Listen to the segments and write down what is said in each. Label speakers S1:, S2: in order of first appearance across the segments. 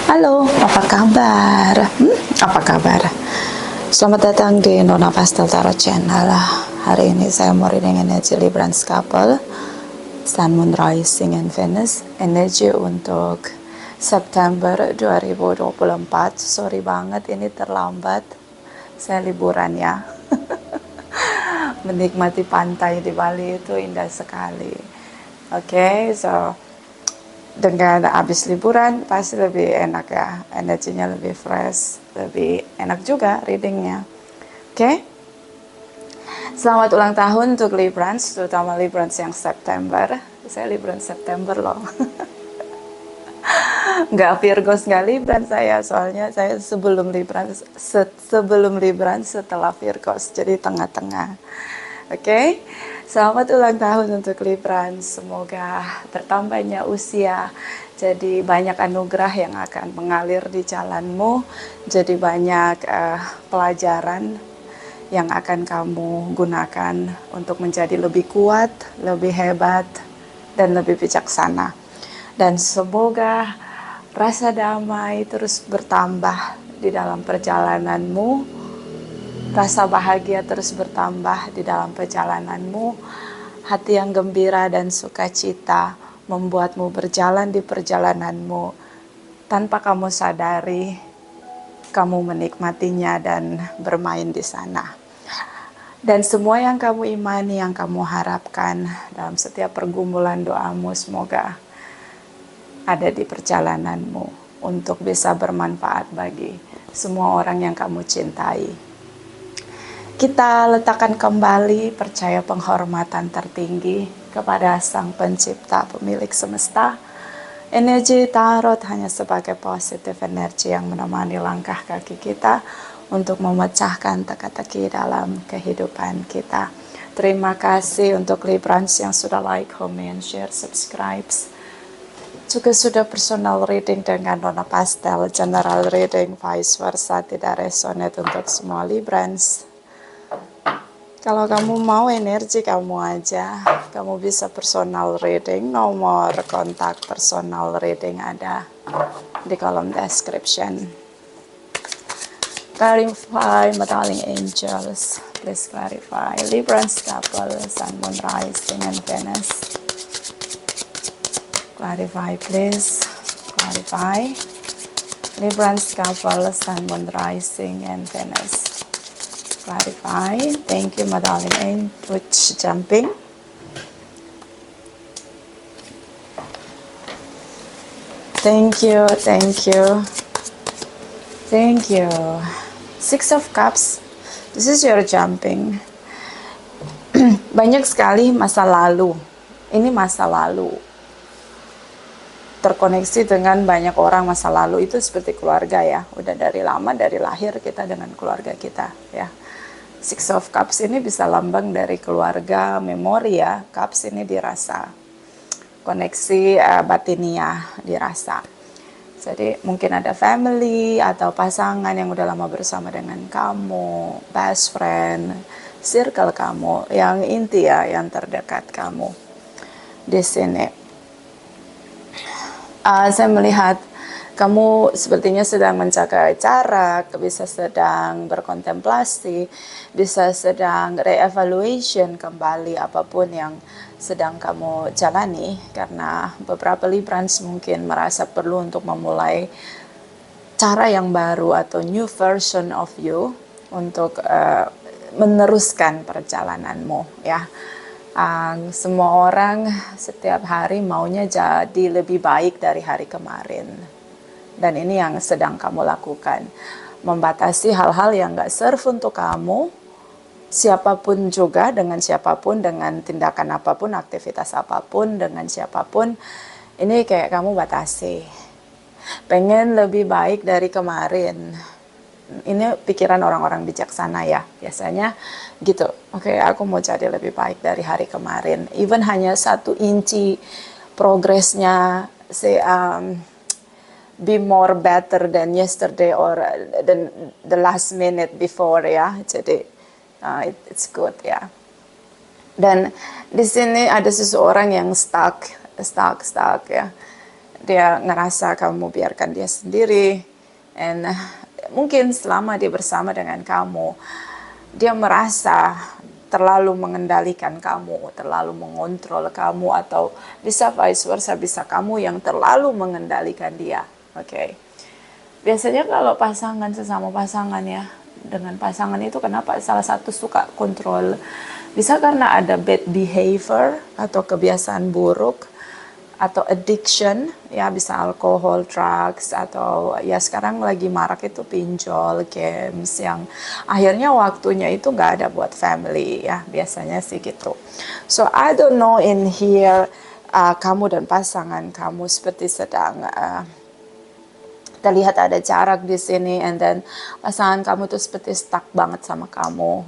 S1: Halo, apa kabar? Apa kabar? Selamat datang di Nona Pastel Tarot Channel. Hari ini saya mau reading energi Libra Couple, Sun, Moon, Rising, and Venus. Energi untuk September 2024. Sorry banget ini terlambat. Saya liburan ya. Menikmati pantai di Bali itu indah sekali. Oke, so dengan habis liburan pasti lebih enak ya, energinya lebih fresh, lebih enak juga readingnya. Oke, selamat ulang tahun untuk Librans, terutama Librans yang September. Saya Librans September loh. Nggak Virgos, nggak Libran saya, soalnya saya sebelum Libran, setelah Virgos, jadi tengah-tengah. Oke, selamat ulang tahun untuk Libran. Semoga bertambahnya usia, jadi banyak anugerah yang akan mengalir di jalanmu, jadi banyak pelajaran yang akan kamu gunakan untuk menjadi lebih kuat, lebih hebat, dan lebih bijaksana. Dan semoga rasa damai terus bertambah di dalam perjalananmu. Rasa bahagia terus bertambah di dalam perjalananmu. Hati yang gembira dan sukacita membuatmu berjalan di perjalananmu. Tanpa kamu sadari, kamu menikmatinya dan bermain di sana. Dan semua yang kamu imani, yang kamu harapkan dalam setiap pergumulan doamu, semoga ada di perjalananmu untuk bisa bermanfaat bagi semua orang yang kamu cintai. Kita letakkan kembali percaya penghormatan tertinggi kepada Sang Pencipta, Pemilik Semesta. Energi tarot hanya sebagai positif energi yang menemani langkah kaki kita untuk memecahkan teka-teki dalam kehidupan kita. Terima kasih untuk Librans yang sudah like, comment, share, subscribe. Juga sudah personal reading dengan Nona Pastel, general reading, vice versa, tidak resonate untuk semua Librans. Kalau kamu mau energi kamu aja, kamu bisa personal reading. Nomor kontak personal reading ada di kolom description. Clarify, my darling angels, please clarify. Librans couple, Sun, Moon, Rising, and Venus. Clarify, please. Clarify. Librans couple, Sun, Moon, Rising, and Venus. Clarify. Thank you, my darling angel, which jumping. Thank you, thank you, thank you. Six of Cups. This is your jumping. Banyak sekali masa lalu. Ini masa lalu. Terkoneksi dengan banyak orang masa lalu itu seperti keluarga ya. Udah dari lama, dari lahir kita dengan keluarga kita ya. Six of Cups ini bisa lambang dari keluarga, memori ya. Cups ini dirasa. Koneksi batinia dirasa. Jadi mungkin ada family atau pasangan yang udah lama bersama dengan kamu, best friend, circle kamu, yang inti ya, yang terdekat kamu. Di sini. Saya melihat kamu sepertinya sedang menjaga jarak, bisa sedang berkontemplasi, bisa sedang re-evaluation kembali apapun yang sedang kamu jalani, karena beberapa Librans mungkin merasa perlu untuk memulai cara yang baru atau new version of you untuk meneruskan perjalananmu ya. Semua orang setiap hari maunya jadi lebih baik dari hari kemarin. Dan ini yang sedang kamu lakukan. Membatasi hal-hal yang gak serve untuk kamu. Siapapun juga, dengan siapapun, dengan tindakan apapun, aktivitas apapun, dengan siapapun. Ini kayak kamu batasi. Pengen lebih baik dari kemarin. Ini pikiran orang-orang bijaksana ya. Biasanya gitu. Oke, aku mau jadi lebih baik dari hari kemarin. Even hanya 1 inci progresnya. Be more better than yesterday or than the last minute before ya. Jadi it's good ya. Dan di sini ada seseorang yang stuck ya. Dia ngerasa kamu biarkan dia sendiri, and mungkin selama dia bersama dengan kamu, dia merasa terlalu mengendalikan kamu, terlalu mengontrol kamu, atau bisa vice versa, bisa kamu yang terlalu mengendalikan dia. Oke. Biasanya kalau pasangan sesama pasangan ya, dengan pasangan itu kenapa salah satu suka kontrol? Bisa karena ada bad behavior atau kebiasaan buruk, atau addiction, ya bisa alkohol, drugs, atau ya sekarang lagi marak itu pinjol, games, yang akhirnya waktunya itu nggak ada buat family ya, biasanya sih gitu. So I don't know in here, kamu dan pasangan kamu seperti sedang terlihat ada jarak di sini, and then pasangan kamu tuh seperti stuck banget sama kamu.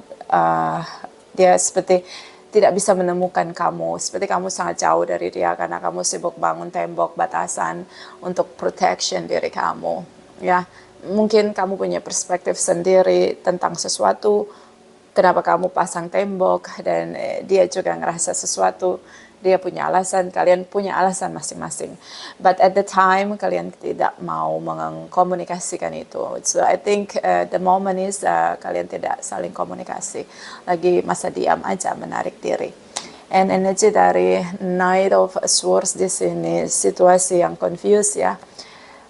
S1: Dia seperti tidak bisa menemukan kamu, seperti kamu sangat jauh dari dia karena kamu sibuk bangun tembok batasan untuk protection diri kamu. Ya, mungkin kamu punya perspektif sendiri tentang sesuatu, kenapa kamu pasang tembok, dan dia juga ngerasa sesuatu, dia punya alasan, kalian punya alasan masing-masing. But at the time, kalian tidak mau mengkomunikasikan itu. So I think the moment is kalian tidak saling komunikasi. Lagi masa diam aja, menarik diri. And energi dari Knight of Swords di sini, situasi yang confused ya.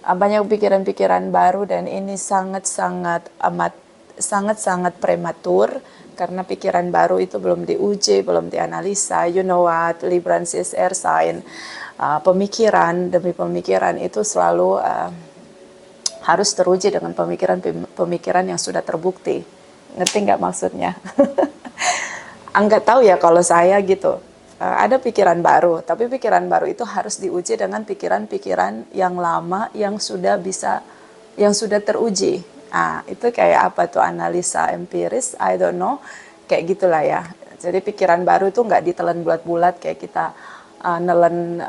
S1: Banyak pikiran-pikiran baru, dan ini sangat-sangat prematur karena pikiran baru itu belum diuji, belum dianalisa. You know what, Librans is air sign. Pemikiran demi pemikiran itu selalu harus teruji dengan pemikiran yang sudah terbukti. Ngerti nggak maksudnya? Nggak tahu ya kalau saya gitu. Ada pikiran baru, tapi pikiran baru itu harus diuji dengan pikiran-pikiran yang lama yang sudah teruji. Itu kayak apa tuh, analisa empiris, I don't know, kayak gitulah ya. Jadi pikiran baru itu nggak ditelan bulat-bulat kayak kita nelen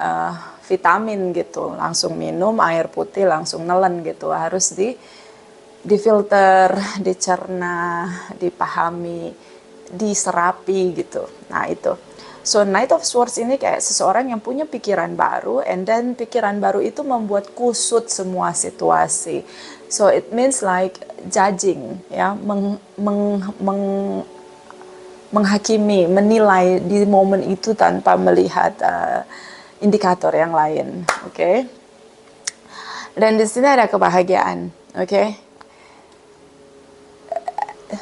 S1: vitamin gitu, langsung minum air putih langsung nelen gitu. Harus difilter, dicerna, dipahami, diserapi gitu. Nah itu. So Knight of Swords ini kayak seseorang yang punya pikiran baru, and then pikiran baru itu membuat kusut semua situasi. So it means like judging, ya, menghakimi, menilai di momen itu tanpa melihat indikator yang lain, oke? Dan di sini ada kebahagiaan, oke?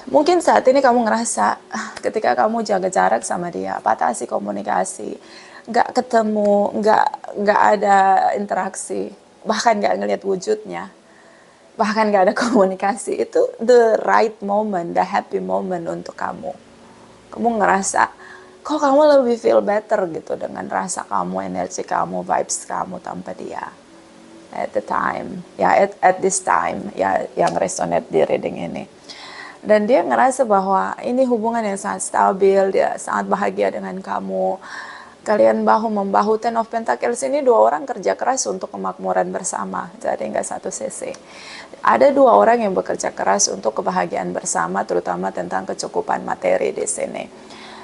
S1: Mungkin saat ini kamu ngerasa ketika kamu jaga jarak sama dia, batasi komunikasi, nggak ketemu, nggak ada interaksi, bahkan nggak ngelihat wujudnya, bahkan nggak ada komunikasi, itu the right moment, the happy moment untuk kamu. Kamu ngerasa, kok kamu lebih feel better gitu dengan rasa kamu, energi kamu, vibes kamu tanpa dia. At the time, ya at this time, ya yang resonate di reading ini. Dan dia ngerasa bahwa ini hubungan yang sangat stabil, dia sangat bahagia dengan kamu. Kalian bahu-membahu. Ten of Pentacles ini dua orang kerja keras untuk kemakmuran bersama, jadi nggak satu sisi. Ada dua orang yang bekerja keras untuk kebahagiaan bersama, terutama tentang kecukupan materi di sini.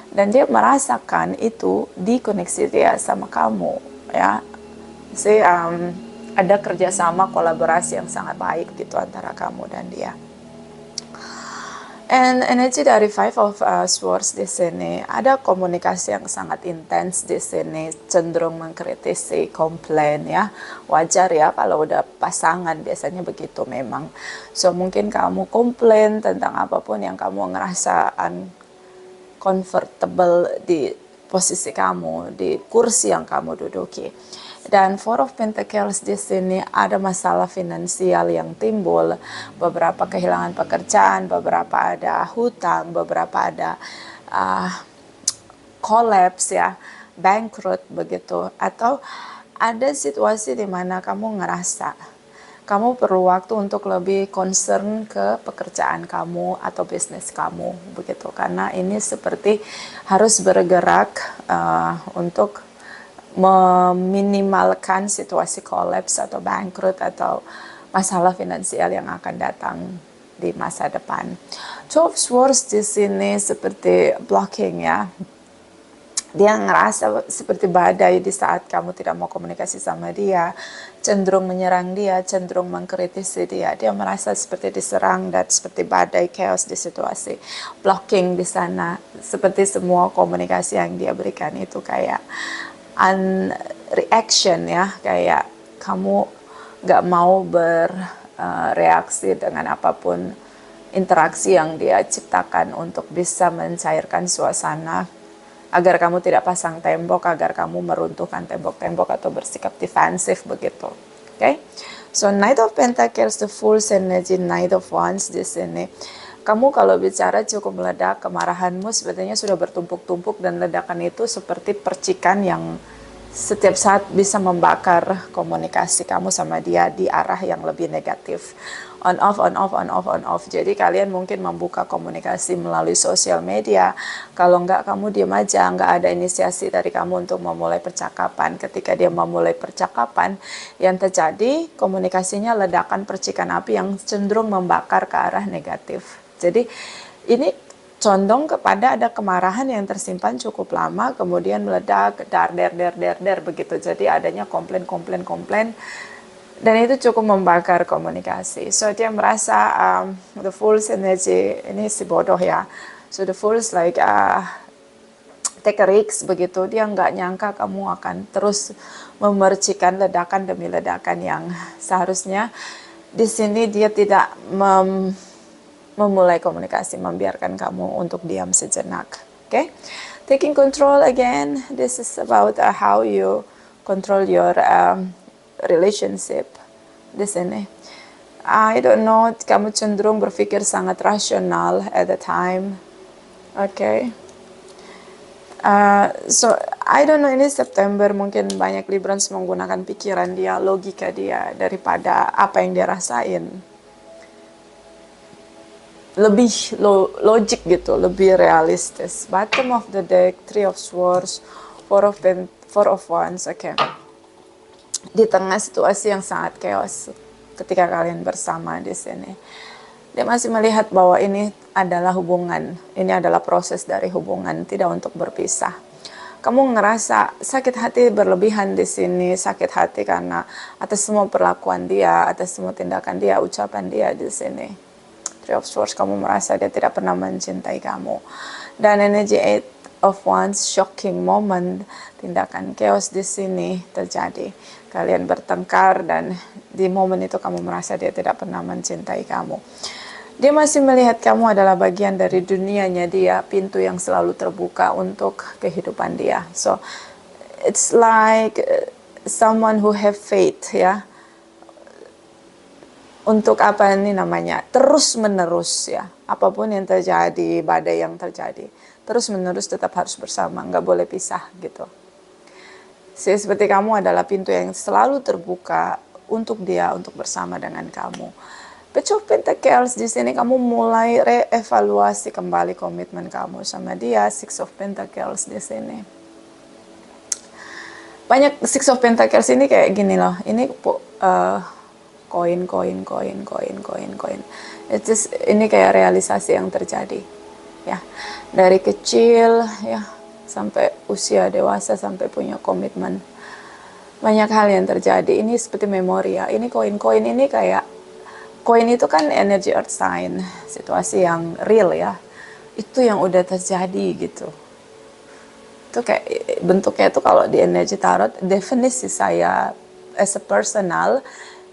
S1: Dan dia merasakan itu di koneksi dia sama kamu, ya. Ada kerjasama, kolaborasi yang sangat baik gitu antara kamu dan dia. And energi dari Five of Swords di sini, ada komunikasi yang sangat intens di sini, cenderung mengkritisi, komplain ya. Wajar ya kalau udah pasangan, biasanya begitu memang. So mungkin kamu komplain tentang apapun yang kamu ngerasa uncomfortable di posisi kamu, di kursi yang kamu duduki. Dan Four of Pentacles di sini ada masalah finansial yang timbul, beberapa kehilangan pekerjaan, beberapa ada hutang, beberapa ada collapse ya, bangkrut begitu, atau ada situasi di mana kamu ngerasa kamu perlu waktu untuk lebih concern ke pekerjaan kamu atau bisnis kamu begitu, karena ini seperti harus bergerak untuk meminimalkan situasi kolaps atau bangkrut atau masalah finansial yang akan datang di masa depan. Two of Swords di sini seperti blocking ya. Dia ngerasa seperti badai di saat kamu tidak mau komunikasi sama dia, cenderung menyerang dia, cenderung mengkritisi dia. Dia merasa seperti diserang dan seperti badai chaos di situasi. Blocking di sana, seperti semua komunikasi yang dia berikan itu kayak reaction ya, kayak kamu gak mau bereaksi dengan apapun interaksi yang dia ciptakan untuk bisa mencairkan suasana agar kamu tidak pasang tembok, agar kamu meruntuhkan tembok-tembok atau bersikap defensif begitu. Okay? So Knight of Pentacles, the Fool's energy, Knight of Wands di sini. Kamu kalau bicara cukup meledak, kemarahanmu sebetulnya sudah bertumpuk-tumpuk dan ledakan itu seperti percikan yang setiap saat bisa membakar komunikasi kamu sama dia di arah yang lebih negatif. On off, on off, on off, on off. Jadi kalian mungkin membuka komunikasi melalui sosial media. Kalau enggak, kamu diam aja, enggak ada inisiasi dari kamu untuk memulai percakapan. Ketika dia memulai percakapan, yang terjadi komunikasinya ledakan percikan api yang cenderung membakar ke arah negatif. Jadi ini condong kepada ada kemarahan yang tersimpan cukup lama, kemudian meledak, dar begitu. Jadi adanya komplain, dan itu cukup membakar komunikasi. So dia merasa the Fool's energy, ini si bodoh ya. So the Fool's like take a risk begitu. Dia nggak nyangka kamu akan terus memercikan ledakan demi ledakan yang seharusnya di sini dia tidak memulai komunikasi, membiarkan kamu untuk diam sejenak. Okay? Taking control again, this is about how you control your relationship di sini. I don't know, kamu cenderung berpikir sangat rasional at the time. Okay. So I don't know, ini September mungkin banyak Librans menggunakan pikiran dia, logika dia daripada apa yang dia rasain. Lebih logik gitu, lebih realistis. Bottom of the deck, Three of Swords, Four of Wands. Okay. Di tengah situasi yang sangat chaos ketika kalian bersama di sini, dia masih melihat bahwa ini adalah hubungan, ini adalah proses dari hubungan, tidak untuk berpisah. Kamu ngerasa sakit hati berlebihan di sini, sakit hati karena atas semua perlakuan dia, atas semua tindakan dia, ucapan dia di sini. Three of Swords, kamu merasa dia tidak pernah mencintai kamu. Dan energy Eight of Wands, shocking moment, tindakan chaos di sini terjadi. Kalian bertengkar dan di momen itu kamu merasa dia tidak pernah mencintai kamu. Dia masih melihat kamu adalah bagian dari dunianya dia, pintu yang selalu terbuka untuk kehidupan dia. So it's like someone who have faith ya. Untuk apa ini namanya? Terus menerus ya. Apapun yang terjadi, badai yang terjadi, terus menerus tetap harus bersama, nggak boleh pisah gitu. Seperti kamu adalah pintu yang selalu terbuka untuk dia, untuk bersama dengan kamu. Page of Pentacles, di sini kamu mulai reevaluasi kembali komitmen kamu sama dia. Six of Pentacles di sini. Banyak Six of Pentacles ini kayak gini loh. Ini koin. Ini kayak realisasi yang terjadi. Ya, dari kecil ya, sampai usia dewasa, sampai punya komitmen. Banyak hal yang terjadi. Ini seperti memori ya. Ini koin-koin ini kayak, koin itu kan energy earth sign, situasi yang real ya. Itu yang udah terjadi gitu. Itu kayak bentuknya itu kalau di energy tarot, definisi saya as a personal,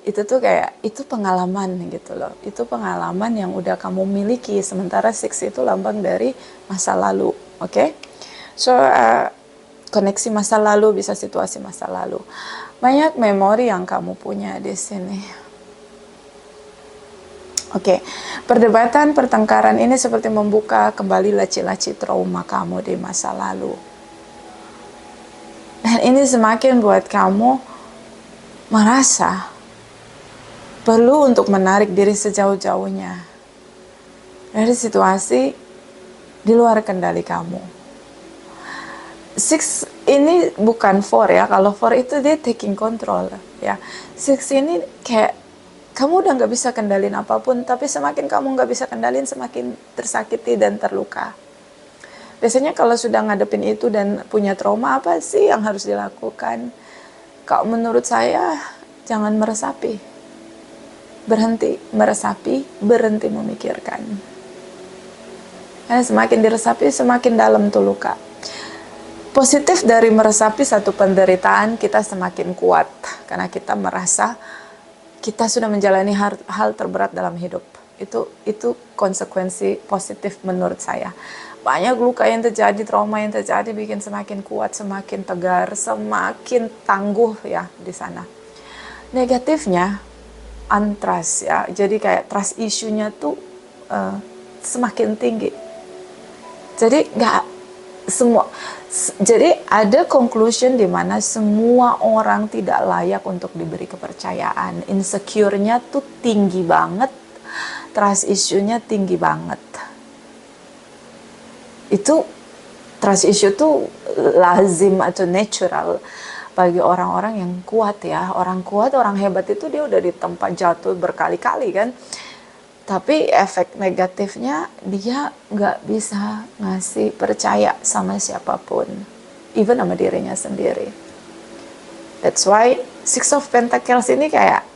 S1: itu tuh kayak, itu pengalaman gitu loh. Itu pengalaman yang udah kamu miliki. Sementara Six itu lambang dari masa lalu. Oke? So, koneksi masa lalu, bisa situasi masa lalu. Banyak memori yang kamu punya di sini. Oke, perdebatan, pertengkaran ini seperti membuka kembali laci-laci trauma kamu di masa lalu. Dan ini semakin buat kamu merasa perlu untuk menarik diri sejauh-jauhnya dari situasi di luar kendali kamu. Six ini bukan four ya. Kalau four itu dia taking control ya. Six ini kayak kamu udah nggak bisa kendalin apapun, tapi semakin kamu nggak bisa kendalin, semakin tersakiti dan terluka. Biasanya kalau sudah ngadepin itu dan punya trauma, apa sih yang harus dilakukan? Kalau menurut saya, jangan meresapi. Berhenti meresapi, berhenti memikirkan. Karena semakin diresapi, semakin dalam tuh luka. Positif dari meresapi satu penderitaan, kita semakin kuat. Karena kita merasa kita sudah menjalani hal terberat dalam hidup. Itu konsekuensi positif menurut saya. Banyak luka yang terjadi, trauma yang terjadi bikin semakin kuat, semakin tegar, semakin tangguh ya di sana. Negatifnya untrust ya. Jadi kayak trust issue-nya tuh semakin tinggi. Jadi jadi ada conclusion di mana semua orang tidak layak untuk diberi kepercayaan. Insecure-nya tuh tinggi banget, trust issue-nya tinggi banget. Itu trust issue tuh lazim atau natural bagi orang-orang yang kuat ya. Orang kuat, orang hebat itu dia udah di tempat jatuh berkali-kali kan. Tapi efek negatifnya dia nggak bisa ngasih percaya sama siapapun, even sama dirinya sendiri. That's why Six of Pentacles ini kayak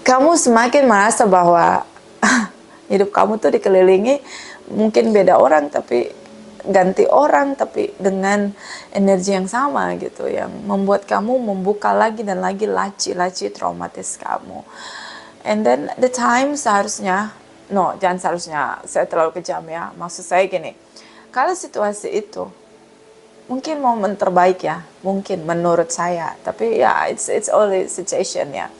S1: kamu semakin merasa bahwa hidup kamu tuh dikelilingi mungkin beda orang tapi ganti orang tapi dengan energi yang sama gitu, yang membuat kamu membuka lagi dan lagi laci-laci traumatis kamu. And then the time seharusnya, jangan seharusnya, saya terlalu kejam ya. Maksud saya gini, kalau situasi itu, mungkin momen terbaik ya, mungkin menurut saya. Tapi ya, it's only situation ya.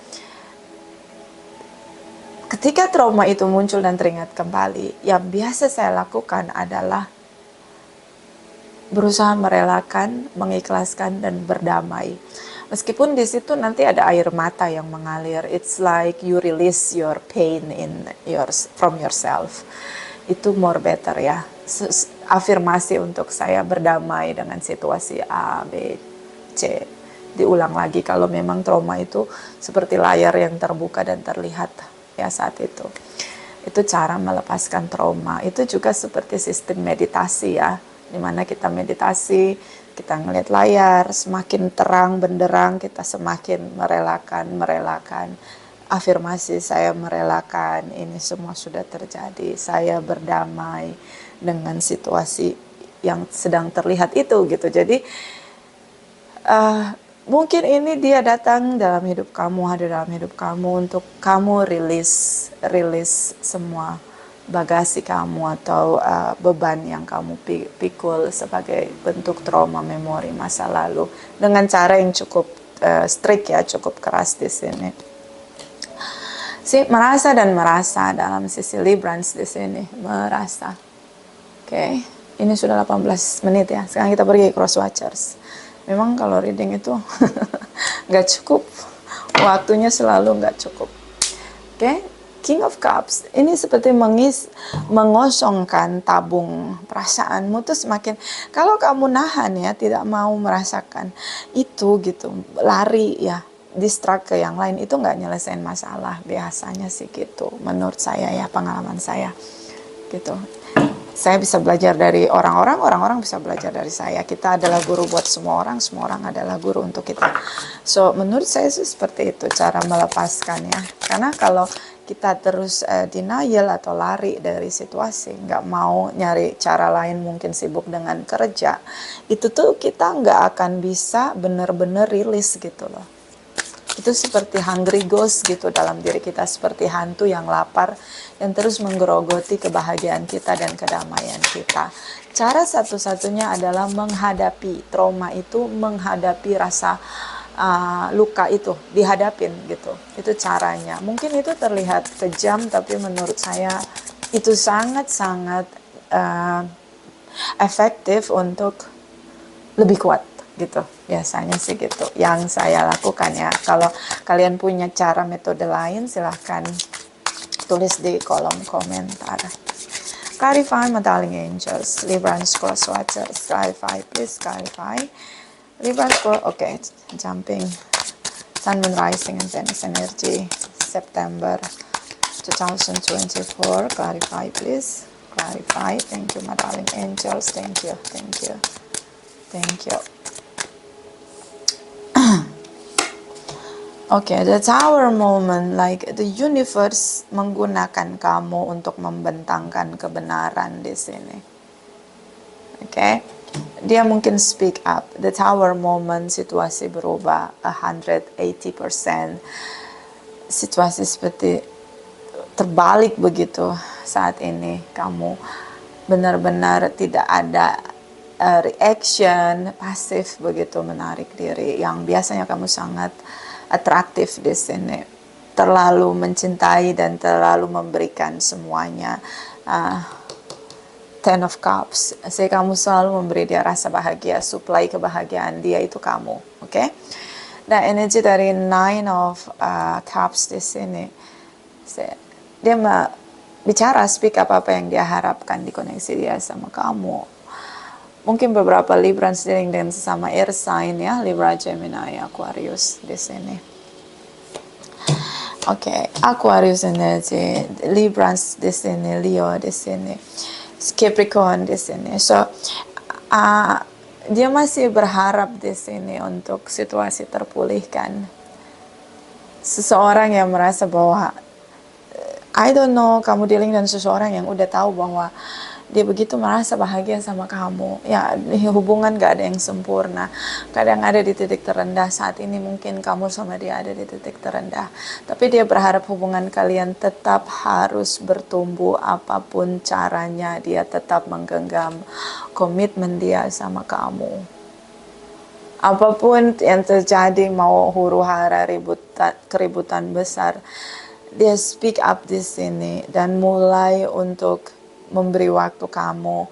S1: Ketika trauma itu muncul dan teringat kembali, yang biasa saya lakukan adalah berusaha merelakan, mengikhlaskan, dan berdamai. Meskipun di situ nanti ada air mata yang mengalir, it's like you release your pain from yourself. Itu more better ya. Afirmasi untuk saya berdamai dengan situasi A, B, C. Diulang lagi kalau memang trauma itu seperti layar yang terbuka dan terlihat ya saat itu. Itu cara melepaskan trauma. Itu juga seperti sistem meditasi ya, dimana kita meditasi, kita ngeliat layar, semakin terang benderang kita semakin merelakan. Afirmasi, saya merelakan, ini semua sudah terjadi, saya berdamai dengan situasi yang sedang terlihat itu gitu. Jadi mungkin ini dia datang dalam hidup kamu, hadir dalam hidup kamu untuk kamu rilis semua bagasi kamu atau beban yang kamu pikul sebagai bentuk trauma memori masa lalu dengan cara yang cukup strict ya, cukup keras di sini. Merasa dalam sisi Librans di sini, merasa. Oke, ini sudah 18 menit ya. Sekarang kita pergi cross watchers. Memang kalau reading itu nggak cukup, waktunya selalu nggak cukup. Oke. King of Cups, ini seperti mengosongkan tabung perasaanmu tuh semakin, kalau kamu nahan ya, tidak mau merasakan itu gitu, lari ya, distract ke yang lain, itu nggak nyelesain masalah, biasanya sih gitu, menurut saya ya, pengalaman saya gitu. Saya bisa belajar dari orang-orang bisa belajar dari saya. Kita adalah guru buat semua orang adalah guru untuk kita. So, menurut saya sih seperti itu cara melepaskan ya. Karena kalau kita terus denial atau lari dari situasi, nggak mau nyari cara lain, mungkin sibuk dengan kerja, itu tuh kita nggak akan bisa benar-benar rilis gitu loh. Itu seperti hungry ghost gitu dalam diri kita, seperti hantu yang lapar yang terus menggerogoti kebahagiaan kita dan kedamaian kita. Cara satu-satunya adalah menghadapi trauma itu, menghadapi rasa luka itu, dihadapin gitu. Itu caranya. Mungkin itu terlihat kejam, tapi menurut saya itu sangat-sangat efektif untuk lebih kuat gitu. Biasanya sih gitu yang saya lakukan ya. Kalau kalian punya cara metode lain, silahkan tulis di kolom komentar. Clarify, my darling angels. Librans cross watchers, clarify, please clarify. Librans okay, jumping. Sun, Moon, Rising, and Venus energy. September 2024. Clarify, please. clarify. Thank you, my darling angels. Thank you, thank you, thank you. Oke, the tower moment, like the universe menggunakan kamu untuk membentangkan kebenaran di sini. Oke, dia mungkin speak up. The tower moment, situasi berubah 180%. Situasi seperti terbalik begitu saat ini. Kamu benar-benar tidak ada reaction, pasif begitu, menarik diri. Yang biasanya kamu sangat atraktif di sini, terlalu mencintai dan terlalu memberikan semuanya. Ten of Cups, kamu selalu memberi dia rasa bahagia, supply kebahagiaan dia itu kamu, oke? Nah, energi dari Nine of Cups di sini, dia bicara, speak up apa yang dia harapkan di koneksi dia sama kamu. Mungkin beberapa Librans dealing dengan sesama air sign ya, Libra, Gemini, Aquarius di sini. Oke, Aquarius energy, Librans di sini, Leo di sini, Capricorn di sini. So, dia masih berharap di sini untuk situasi terpulihkan. Seseorang yang merasa bahwa I don't know, kamu dealing dengan seseorang yang udah tahu bahwa dia begitu merasa bahagia sama kamu. Ya, hubungan gak ada yang sempurna. Kadang ada di titik terendah. Saat ini mungkin kamu sama dia ada di titik terendah. Tapi dia berharap hubungan kalian tetap harus bertumbuh apapun caranya. Dia tetap menggenggam komitmen dia sama kamu. Apapun yang terjadi, mau huru-hara, keributan besar, dia speak up di sini dan mulai untuk memberi waktu kamu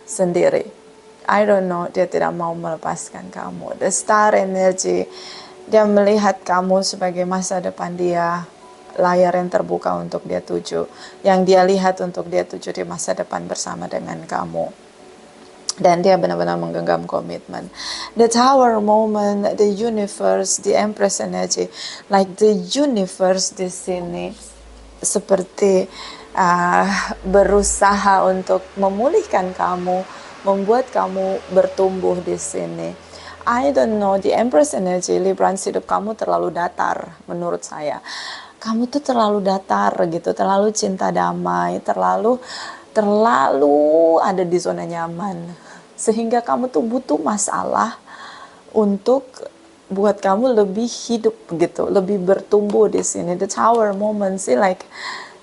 S1: sendiri. I don't know, dia tidak mau melepaskan kamu. The star energy, dia melihat kamu sebagai masa depan dia, layar yang terbuka untuk dia tuju. Yang dia lihat untuk dia tuju di masa depan bersama dengan kamu. Dan dia benar-benar menggenggam komitmen. The tower moment, the universe, the empress energy, like the universe di sini seperti berusaha untuk memulihkan kamu, membuat kamu bertumbuh di sini. I don't know, the Empress energy, Librans, hidup kamu terlalu datar menurut saya. Kamu tuh terlalu datar gitu, terlalu cinta damai, terlalu ada di zona nyaman. Sehingga kamu tuh butuh masalah untuk buat kamu lebih hidup gitu, lebih bertumbuh di sini. The tower moment sih like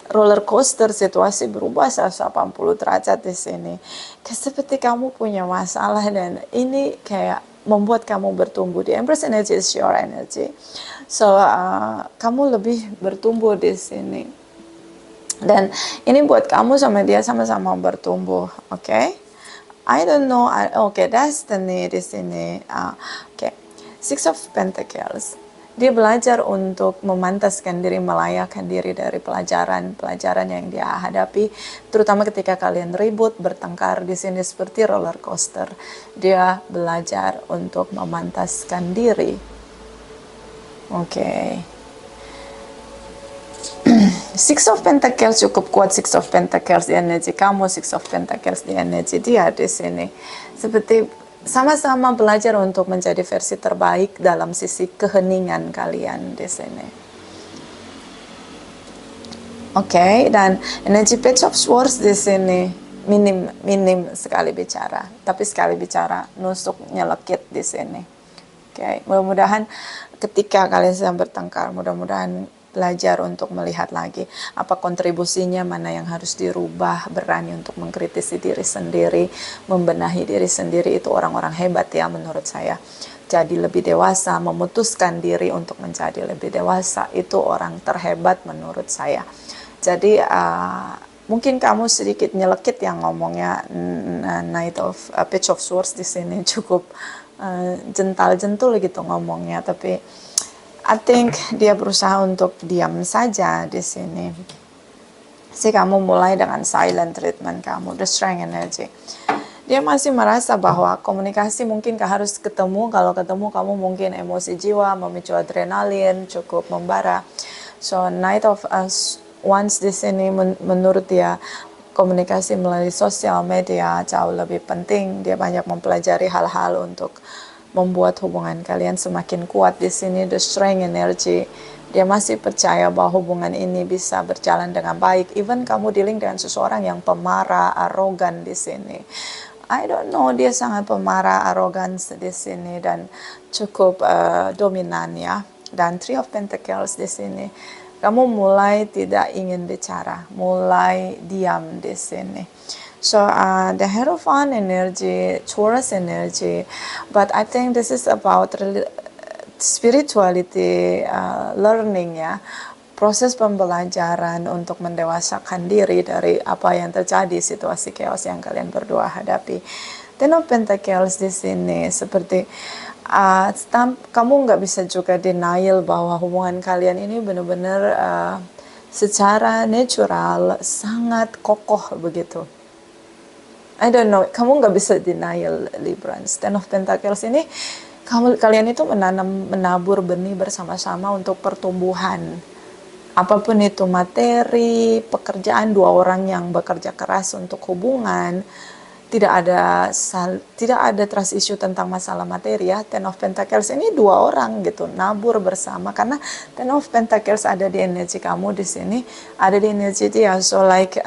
S1: roller coaster, situasi berubah 180 derajat di sini. Kayak seperti kamu punya masalah dan ini kayak membuat kamu bertumbuh. The Empress energy is your energy. So kamu lebih bertumbuh di sini. Dan ini buat kamu sama dia sama-sama bertumbuh, oke? Okay? I don't know. Okay, destiny di sini. Okay, Six of Pentacles. Dia belajar untuk memantaskan diri, melayakkan diri dari pelajaran yang dia hadapi, terutama ketika kalian ribut, bertengkar di sini seperti roller coaster. Dia belajar untuk memantaskan diri. Oke. Six of Pentacles cukup kuat. Six of Pentacles di energi kamu, Six of Pentacles di energi dia di sini. Seperti sama-sama belajar untuk menjadi versi terbaik dalam sisi keheningan kalian di sini. Oke, dan energi Page of Swords di sini minim sekali bicara, tapi sekali bicara nusuk nyelekit di sini. Oke, mudah-mudahan ketika kalian sedang bertengkar, mudah-mudahan belajar untuk melihat lagi apa kontribusinya, mana yang harus dirubah, berani untuk mengkritisi diri sendiri, membenahi diri sendiri. Itu orang-orang hebat ya menurut saya. Jadi lebih dewasa, memutuskan diri untuk menjadi lebih dewasa, itu orang terhebat menurut saya. Jadi mungkin kamu sedikit nyelekit yang ngomongnya Knight of Page of Swords di sini cukup gental-gentul gitu ngomongnya, tapi I think dia berusaha untuk diam saja di sini. Kamu mulai dengan silent treatment kamu, the strength energy. Dia masih merasa bahwa komunikasi mungkin harus ketemu. Kalau ketemu kamu mungkin emosi jiwa, memicu adrenalin, cukup membara. So Knight of Wands di sini menurut dia komunikasi melalui sosial media jauh lebih penting. Dia banyak mempelajari hal-hal untuk membuat hubungan kalian semakin kuat. Di sini the strength energy, dia masih percaya bahwa hubungan ini bisa berjalan dengan baik. Even kamu dealing dengan seseorang yang pemarah, arogan di sini. I don't know, dia sangat pemarah, arogan di sini dan cukup dominan ya. Dan Three of Pentacles di sini. Kamu mulai tidak ingin bicara, mulai diam di sini. So the Hierophant energy, Taurus energy, but I think this is about spirituality, learning ya, proses pembelajaran untuk mendewasakan diri dari apa yang terjadi, situasi chaos yang kalian berdua hadapi. Ten of Pentacles di sini seperti kamu nggak bisa juga denial bahwa hubungan kalian ini benar-benar secara natural sangat kokoh begitu. I don't know, kamu nggak bisa denial Librans. Ten of Pentacles ini kalian itu menabur benih bersama-sama untuk pertumbuhan. Apapun itu materi, pekerjaan, dua orang yang bekerja keras untuk hubungan. Tidak ada trust issue tentang masalah materi ya. Ten of Pentacles ini dua orang gitu, nabur bersama karena Ten of Pentacles ada di energi kamu di sini, ada di energi dia. So like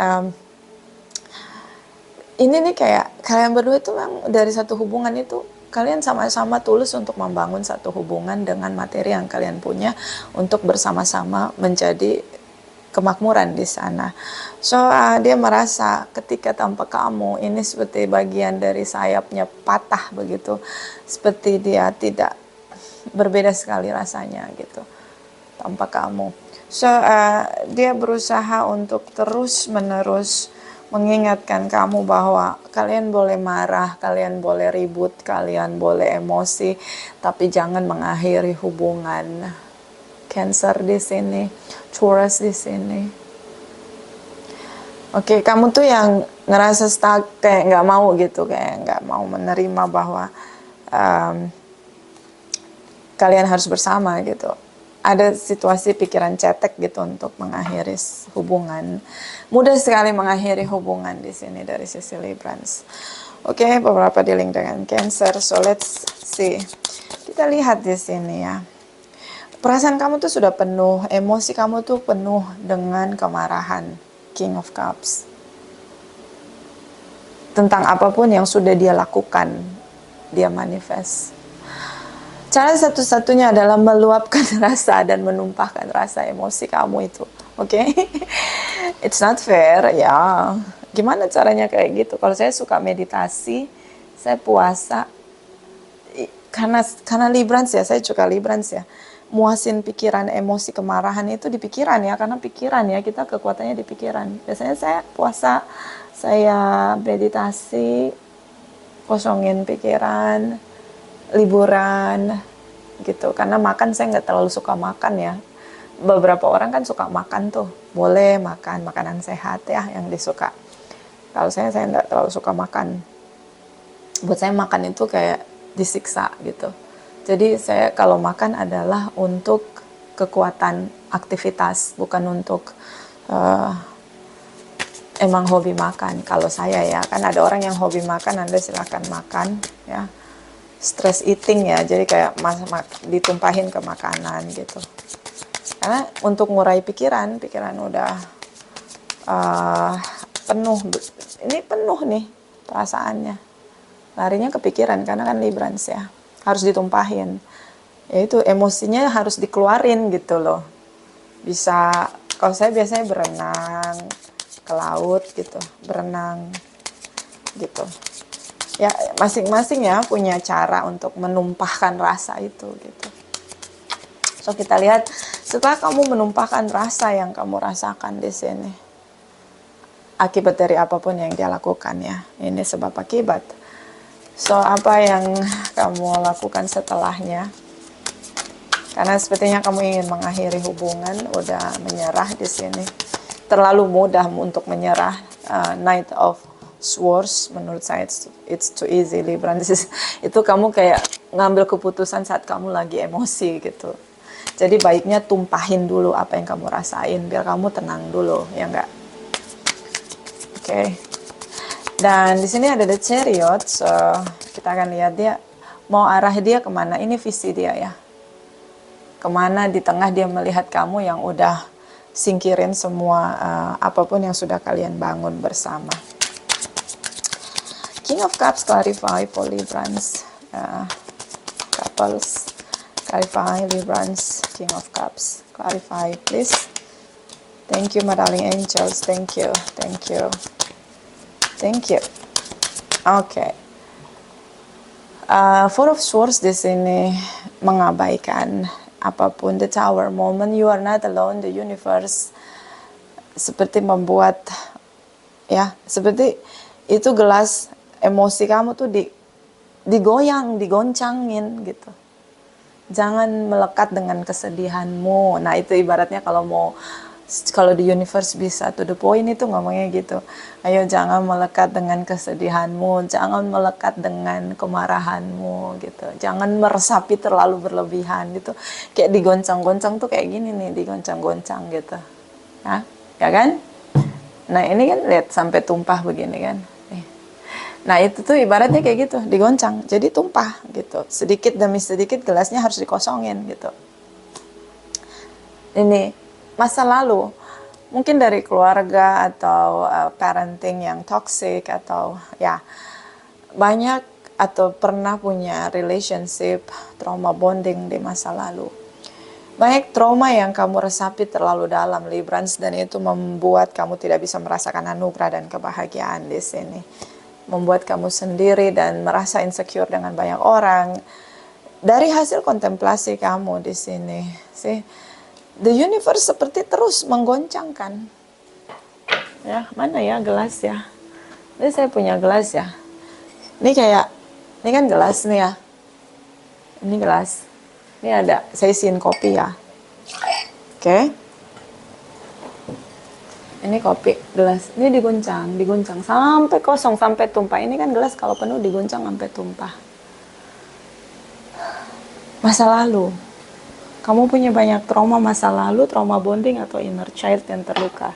S1: ini nih kayak kalian berdua itu memang dari satu hubungan itu kalian sama-sama tulus untuk membangun satu hubungan dengan materi yang kalian punya untuk bersama-sama menjadi kemakmuran di sana. So dia merasa ketika tanpa kamu ini seperti bagian dari sayapnya patah begitu, seperti dia tidak berbeda sekali rasanya gitu tanpa kamu. So dia berusaha untuk terus-menerus mengingatkan kamu bahwa kalian boleh marah, kalian boleh ribut, kalian boleh emosi, tapi jangan mengakhiri hubungan. Cancer di sini, Taurus di sini. Oke, kamu tuh yang ngerasa stuck, kayak nggak mau gitu, kayak nggak mau menerima bahwa kalian harus bersama gitu. Ada situasi pikiran cetek gitu untuk mengakhiri hubungan. Mudah sekali mengakhiri hubungan di sini dari sisi Librans. Oke, beberapa dealing dengan Cancer. So let's see. Kita lihat di sini ya. Perasaan kamu tuh sudah penuh, emosi kamu tuh penuh dengan kemarahan. King of Cups. Tentang apapun yang sudah dia lakukan, dia manifest. Cara satu-satunya adalah meluapkan rasa dan menumpahkan rasa emosi kamu itu. Oke? It's not fair, ya. Gimana caranya kayak gitu? Kalau saya suka meditasi, saya puasa, karena Librans ya, saya juga Librans ya. Muasin pikiran, emosi, kemarahan itu di pikiran ya, karena pikiran ya, kita kekuatannya di pikiran. Biasanya saya puasa, saya meditasi, kosongin pikiran, liburan gitu. Karena makan saya nggak terlalu suka makan ya. Beberapa orang kan suka makan tuh, boleh makan makanan sehat ya yang disuka. Kalau saya nggak terlalu suka makan. Buat saya makan itu kayak disiksa gitu. Jadi saya kalau makan adalah untuk kekuatan aktivitas, bukan untuk emang hobi makan. Kalau saya ya, kan ada orang yang hobi makan, Anda silakan makan ya. Stress eating ya, jadi kayak ditumpahin ke makanan gitu. Karena untuk ngurai pikiran udah penuh, ini penuh nih perasaannya. Larinya ke pikiran karena kan Librans ya. Harus ditumpahin, yaitu emosinya harus dikeluarin gitu loh. Bisa, kalau saya biasanya berenang ke laut gitu, berenang gitu ya, masing-masing ya punya cara untuk menumpahkan rasa itu gitu. So kita lihat setelah kamu menumpahkan rasa yang kamu rasakan di sini akibat dari apapun yang dia lakukan ya, ini sebab akibat. So, apa yang kamu lakukan setelahnya? Karena sepertinya kamu ingin mengakhiri hubungan, udah menyerah di sini. Terlalu mudah untuk menyerah. Knight of Swords, menurut saya it's too easy, Libra. Itu kamu kayak ngambil keputusan saat kamu lagi emosi gitu. Jadi baiknya tumpahin dulu apa yang kamu rasain, biar kamu tenang dulu, ya enggak? Oke. Dan di sini ada the Chariot, so kita akan lihat dia mau arah dia kemana. Ini visi dia ya. Kemana di tengah dia melihat kamu yang udah singkirin semua apapun yang sudah kalian bangun bersama. King of Cups clarify for Librans, couples, clarify Librans, King of Cups, clarify please. Thank you my darling angels, thank you, thank you, thank you. Oke. Four of Swords di sini mengabaikan apapun. The Tower moment, you are not alone, the universe seperti membuat ya, seperti itu gelas emosi kamu tuh digoyang, digoncangin gitu. Jangan melekat dengan kesedihanmu. Nah, itu ibaratnya kalau di universe bisa to the point itu ngomongnya gitu. Ayo jangan melekat dengan kesedihanmu, jangan melekat dengan kemarahanmu gitu. Jangan meresapi terlalu berlebihan gitu. Kayak digoncang-goncang tuh kayak gini nih, digoncang-goncang gitu. Nah, ya kan? Nah, ini kan lihat sampai tumpah begini kan. Nah, itu tuh ibaratnya kayak gitu, digoncang, jadi tumpah gitu. Sedikit demi sedikit gelasnya harus dikosongin gitu. Ini masa lalu, mungkin dari keluarga atau parenting yang toxic atau ya banyak atau pernah punya relationship trauma bonding di masa lalu. Banyak trauma yang kamu resapi terlalu dalam Librans dan itu membuat kamu tidak bisa merasakan anugerah dan kebahagiaan di sini. Membuat kamu sendiri dan merasa insecure dengan banyak orang. Dari hasil kontemplasi kamu di sini, sih, the universe seperti terus menggoncangkan. Ya, mana ya gelas ya? Ini saya punya gelas ya. Ini kan gelas nih ya. Ini gelas. Ini ada, saya isiin kopi ya. Oke. Ini kopi, gelas. Ini digoncang sampai kosong, sampai tumpah. Ini kan gelas kalau penuh digoncang sampai tumpah. Masa lalu. Kamu punya banyak trauma masa lalu, trauma bonding atau inner child yang terluka.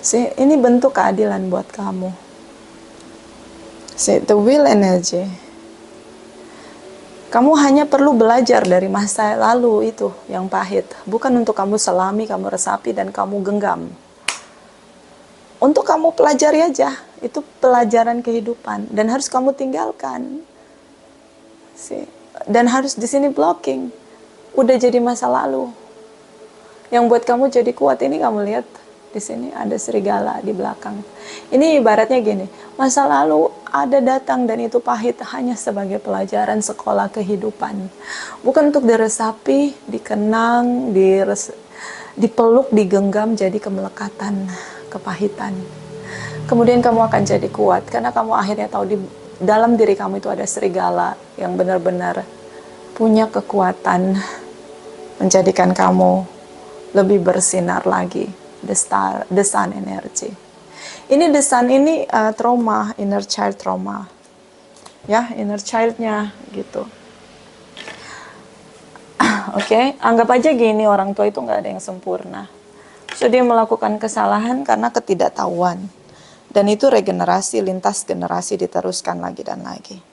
S1: See, ini bentuk keadilan buat kamu. See, the will energy. Kamu hanya perlu belajar dari masa lalu itu yang pahit. Bukan untuk kamu selami, kamu resapi, dan kamu genggam. Untuk kamu pelajari aja. Itu pelajaran kehidupan. Dan harus kamu tinggalkan. See. Dan harus di sini blocking. Udah jadi masa lalu. Yang buat kamu jadi kuat ini kamu lihat. Di sini ada serigala di belakang. Ini ibaratnya gini, masa lalu ada datang dan itu pahit hanya sebagai pelajaran sekolah kehidupan. Bukan untuk diresapi, dikenang, dipeluk, digenggam jadi kemelekatan, kepahitan. Kemudian kamu akan jadi kuat karena kamu akhirnya tahu di dalam diri kamu itu ada serigala yang benar-benar punya kekuatan menjadikan kamu lebih bersinar lagi. The sun energy. Ini the sun ini trauma, inner child trauma. Ya, inner child-nya gitu. Oke, anggap aja gini, orang tua itu nggak ada yang sempurna. So, dia melakukan kesalahan karena ketidaktahuan. Dan itu regenerasi, lintas generasi diteruskan lagi dan lagi.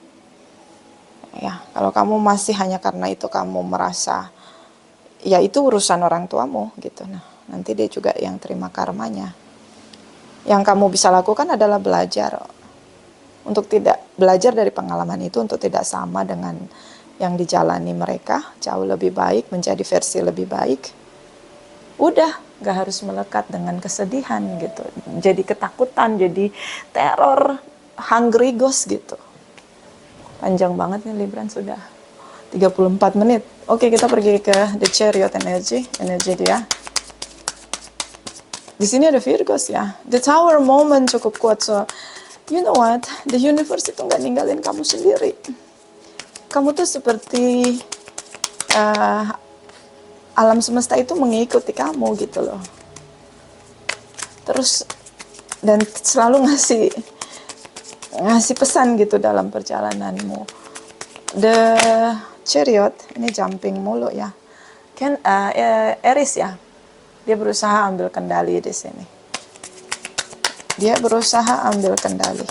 S1: Ya, kalau kamu masih hanya karena itu kamu merasa, ya itu urusan orang tuamu gitu. Nah, nanti dia juga yang terima karmanya. Yang kamu bisa lakukan adalah belajar. Untuk tidak belajar dari pengalaman itu untuk tidak sama dengan yang dijalani mereka. Jauh lebih baik, menjadi versi lebih baik. Udah, gak harus melekat dengan kesedihan gitu. Jadi ketakutan, jadi teror, hungry ghost gitu. Panjang banget nih Libran, sudah 34 menit. Oke, kita pergi ke The Chariot energy dia. Di sini ada Virgos ya. The Tower moment cukup kuat. So, you know what? The universe itu nggak ninggalin kamu sendiri. Kamu tuh seperti alam semesta itu mengikuti kamu gitu loh. Terus dan selalu ngasih pesan gitu dalam perjalananmu. The Chariot ini jumping mulu ya. Kan Aries ya. Dia berusaha ambil kendali di sini. Dia berusaha ambil kendali.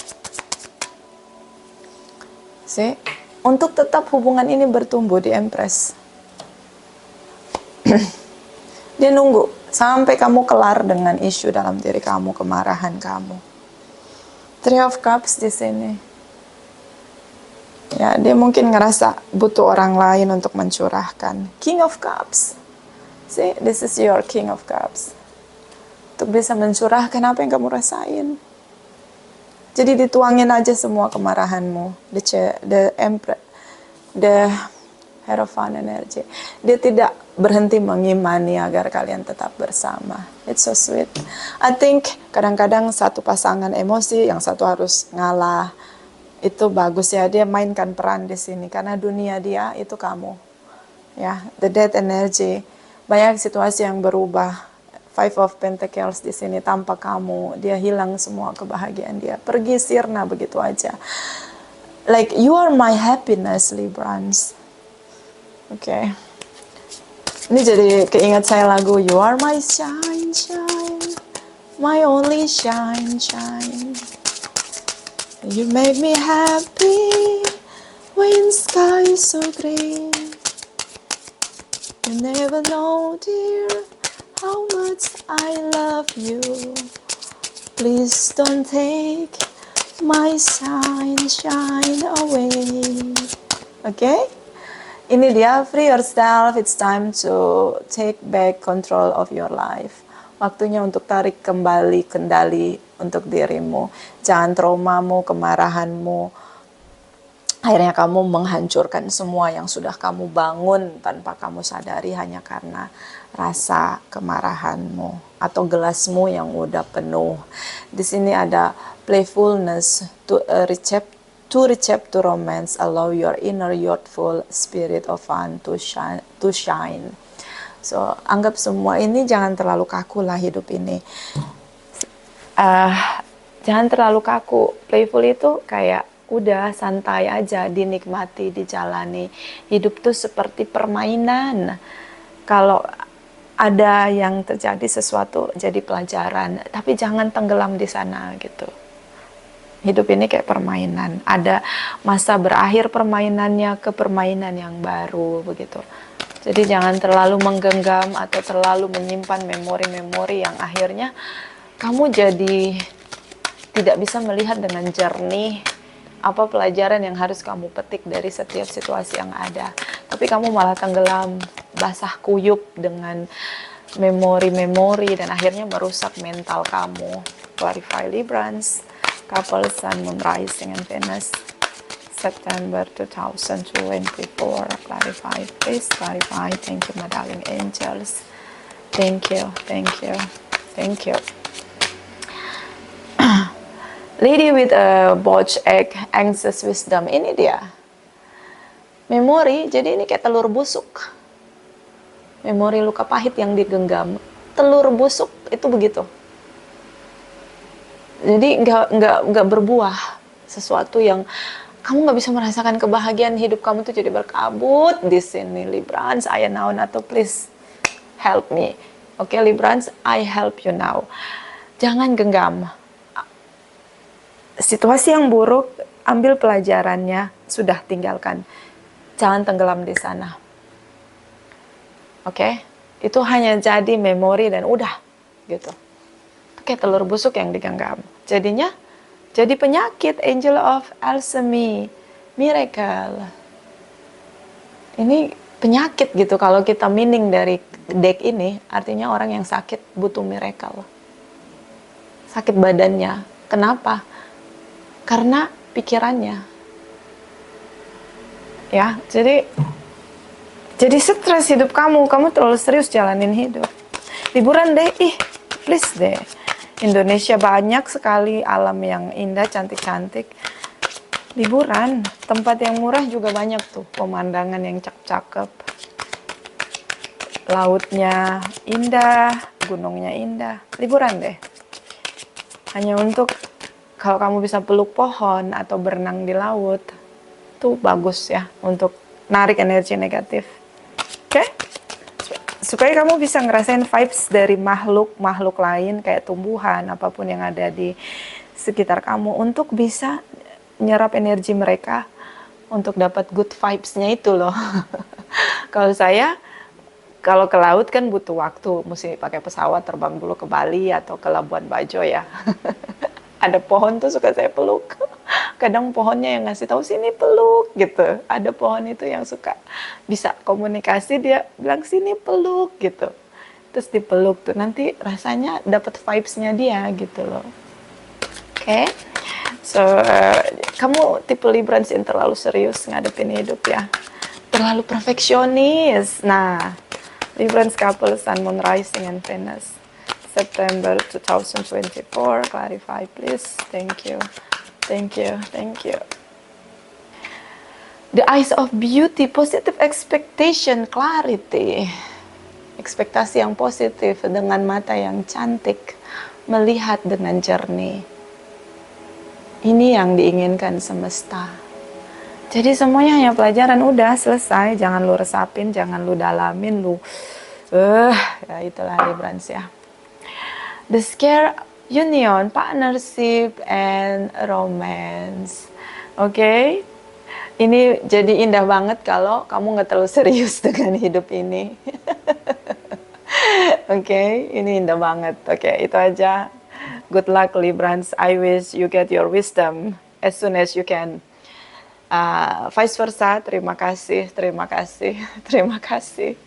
S1: See? Untuk tetap hubungan ini bertumbuh di Empress. Dia nunggu sampai kamu kelar dengan isu dalam diri kamu, kemarahan kamu. Three of Cups di sini. Ya, dia mungkin ngerasa butuh orang lain untuk mencurahkan. King of Cups. See, this is your King of Cups. Untuk bisa mencurahkan apa yang kamu rasain. Jadi dituangin aja semua kemarahanmu. The Hierophant energy. Dia tidak berhenti mengimani agar kalian tetap bersama. It's so sweet. I think kadang-kadang satu pasangan emosi, yang satu harus ngalah. Itu bagus ya, dia mainkan peran di sini. Karena dunia dia itu kamu. Ya, the death energy. Banyak situasi yang berubah. Five of Pentacles di sini tanpa kamu, dia hilang semua kebahagiaan dia, pergi sirna begitu aja. Like you are my happiness, Librans. Oke. Ini jadi keingat saya lagu You Are My Shine, Shine, My Only Shine, Shine. You make me happy when sky is so gray. You never know, dear, how much I love you. Please don't take my shine, shine away. Okay? Ini dia, free yourself. It's time to take back control of your life. Waktunya untuk tarik kembali kendali untuk dirimu. Jangan traumamu, kemarahanmu. Akhirnya kamu menghancurkan semua yang sudah kamu bangun tanpa kamu sadari hanya karena rasa kemarahanmu atau gelasmu yang udah penuh. Di sini ada playfulness to receive to romance, allow your inner youthful spirit of fun to shine. So anggap semua ini, jangan terlalu kaku lah hidup ini. Jangan terlalu kaku. Playful itu kayak udah santai aja, dinikmati, dijalani. Hidup tuh seperti permainan. Kalau ada yang terjadi sesuatu jadi pelajaran, tapi jangan tenggelam di sana gitu. Hidup ini kayak permainan. Ada masa berakhir permainannya ke permainan yang baru begitu. Jadi jangan terlalu menggenggam atau terlalu menyimpan memori-memori yang akhirnya kamu jadi tidak bisa melihat dengan jernih apa pelajaran yang harus kamu petik dari setiap situasi yang ada. Tapi kamu malah tenggelam, basah kuyup dengan memori-memori dan akhirnya merusak mental kamu. Clarify Librans, couple Sun, Moon, Rising, and Venus. September 2024. Clarify, please clarify. Thank you, my darling angels. Thank you, thank you, thank you. Lady with a botched egg, anxious wisdom. Ini dia. Memori, jadi ini kayak telur busuk. Memori luka pahit yang digenggam. Telur busuk itu begitu. Jadi nggak berbuah. Sesuatu yang kamu nggak bisa merasakan kebahagiaan hidup kamu tuh jadi berkabut di sini. Librans, I now atau please help me. Oke, Librans, I help you now. Jangan genggam. Situasi yang buruk, ambil pelajarannya, sudah tinggalkan. Jangan tenggelam di sana. Oke? Itu hanya jadi memori dan udah gitu. Kayak telur busuk yang digenggam. Jadinya jadi penyakit. Angel of Alchemy, Miracle. Ini penyakit gitu. Kalau kita meaning dari deck ini, artinya orang yang sakit butuh miracle. Sakit badannya. Kenapa? Karena pikirannya. Ya, jadi stres hidup kamu terlalu serius jalanin hidup. Liburan deh, please deh. Indonesia banyak sekali alam yang indah, cantik-cantik. Liburan, tempat yang murah juga banyak tuh, pemandangan yang cakep-cakep. Lautnya indah, gunungnya indah. Liburan deh. Hanya untuk kalau kamu bisa peluk pohon atau berenang di laut, itu bagus ya untuk narik energi negatif. Oke? supaya kamu bisa ngerasain vibes dari makhluk lain kayak tumbuhan apapun yang ada di sekitar kamu untuk bisa nyerap energi mereka untuk dapat good vibes-nya itu loh. Kalau saya kalau ke laut kan butuh waktu, mesti pakai pesawat terbang dulu ke Bali atau ke Labuan Bajo ya. Ada pohon tuh suka saya peluk. Kadang pohonnya yang ngasih tahu sini peluk gitu. Ada pohon itu yang suka bisa komunikasi, dia bilang sini peluk gitu. Terus dipeluk tuh nanti rasanya dapat vibes-nya dia gitu loh. Oke. So, kamu tipe Librans yang terlalu serius ngadepin hidup ya. Terlalu perfeksionis. Nah, Librans couple Sun, Moon, Rising, and Venus. September 2024. Clarify, please. Thank you. Thank you. Thank you. The eyes of beauty, positive expectation, clarity. Ekspektasi yang positif dengan mata yang cantik, melihat dengan jernih. Ini yang diinginkan semesta. Jadi semuanya hanya pelajaran, udah selesai. Jangan lu resapin, jangan lu dalamin, ya itulah Librans ya. The scare union, partnership, and romance. Oke, ini jadi indah banget kalau kamu nggak terlalu serius dengan hidup ini. Oke, ini indah banget. Oke, itu aja. Good luck Librans. I wish you get your wisdom as soon as you can. Vice versa. Terima kasih, terima kasih, terima kasih.